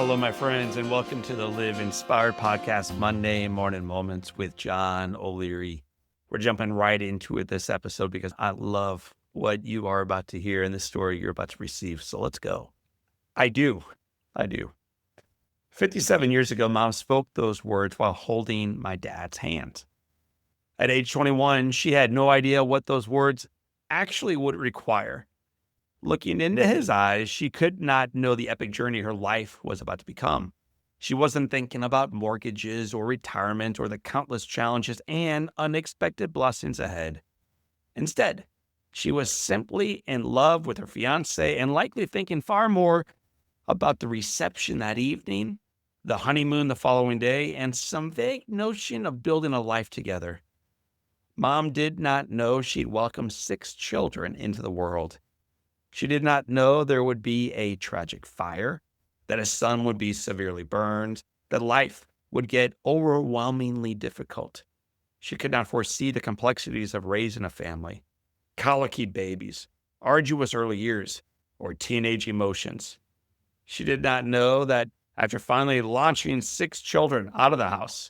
hello, my friends, and welcome to the Live Inspired Podcast Monday Morning Moments with John O'Leary. We're jumping right into it this episode because I love what you are about to hear and the story you're about to receive. So let's go. I do. 57 years ago, Mom spoke those words while holding my dad's hand. At age 21, she had no idea what those words actually would require. Looking into his eyes, she could not know the epic journey her life was about to become. She wasn't thinking about mortgages or retirement or the countless challenges and unexpected blessings ahead. Instead, she was simply in love with her fiancé and likely thinking far more about the reception that evening, the honeymoon the following day, and some vague notion of building a life together. Mom did not know she'd welcome 6 children into the world. She did not know there would be a tragic fire, that his son would be severely burned, that life would get overwhelmingly difficult. She could not foresee the complexities of raising a family, colicky babies, arduous early years, or teenage emotions. She did not know that after finally launching 6 children out of the house,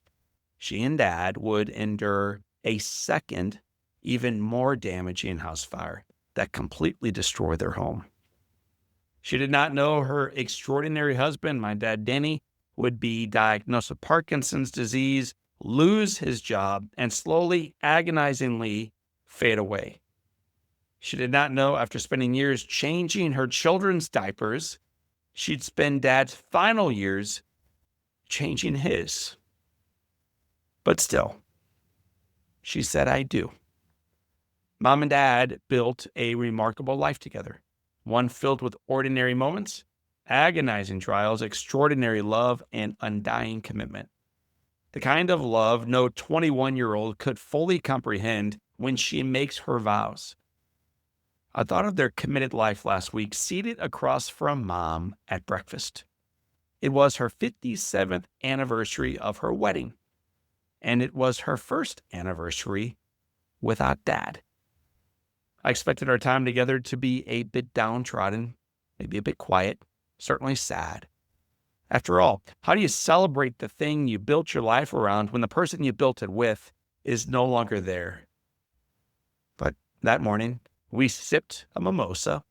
she and Dad would endure a second, even more damaging house fire that completely destroyed their home. She did not know her extraordinary husband, my dad Denny, would be diagnosed with Parkinson's disease, lose his job, and slowly, agonizingly fade away. She did not know after spending years changing her children's diapers, she'd spend Dad's final years changing his. But still, she said, I do. Mom and Dad built a remarkable life together, one filled with ordinary moments, agonizing trials, extraordinary love, and undying commitment. The kind of love no 21-year-old could fully comprehend when she makes her vows. I thought of their committed life last week, seated across from Mom at breakfast. It was her 57th anniversary of her wedding, and it was her first anniversary without Dad. I expected our time together to be a bit downtrodden, maybe a bit quiet, certainly sad. After all, how do you celebrate the thing you built your life around when the person you built it with is no longer there? But that morning, we sipped a mimosa.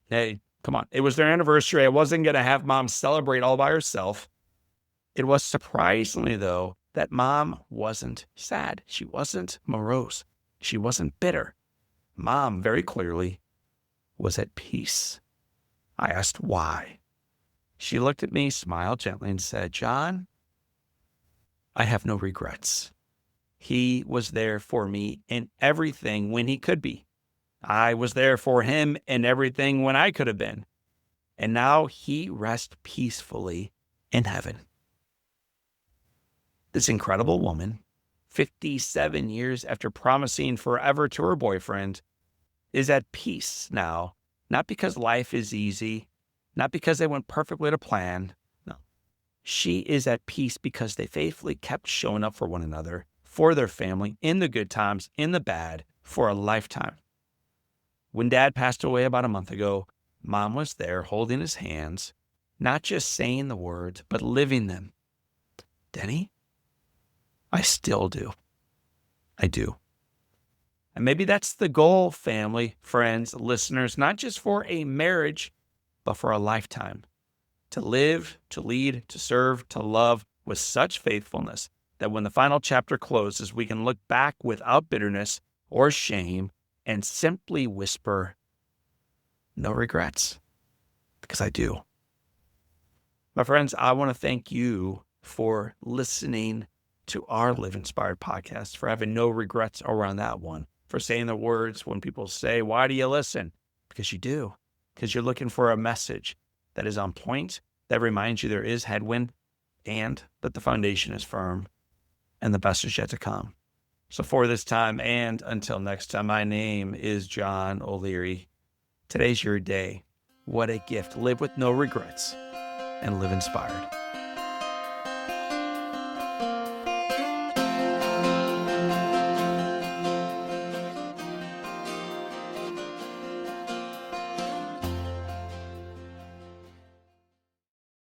Hey, come on. It was their anniversary. I wasn't going to have Mom celebrate all by herself. It was surprisingly, though, that Mom wasn't sad. She wasn't morose. She wasn't bitter. Mom, very clearly, was at peace. I asked why. She looked at me, smiled gently, and said, John, I have no regrets. He was there for me in everything when he could be. I was there for him in everything when I could have been. And now he rests peacefully in heaven. This incredible woman, 57 years after promising forever to her boyfriend, is at peace now, not because life is easy, not because they went perfectly to plan. No. She is at peace because they faithfully kept showing up for one another, for their family, in the good times, in the bad, for a lifetime. When Dad passed away about a month ago, Mom was there holding his hands, not just saying the words, but living them. Denny, I still do. I do. And maybe that's the goal, family, friends, listeners, not just for a marriage, but for a lifetime. To live, to lead, to serve, to love with such faithfulness that when the final chapter closes, we can look back without bitterness or shame and simply whisper, no regrets, because I do. My friends, I want to thank you for listening to our Live Inspired podcast, for having no regrets around that one, for saying the words when people say, why do you listen? Because you do, because you're looking for a message that is on point, that reminds you there is headwind and that the foundation is firm and the best is yet to come. So for this time and until next time, my name is John O'Leary. Today's your day. What a gift. Live with no regrets and live inspired.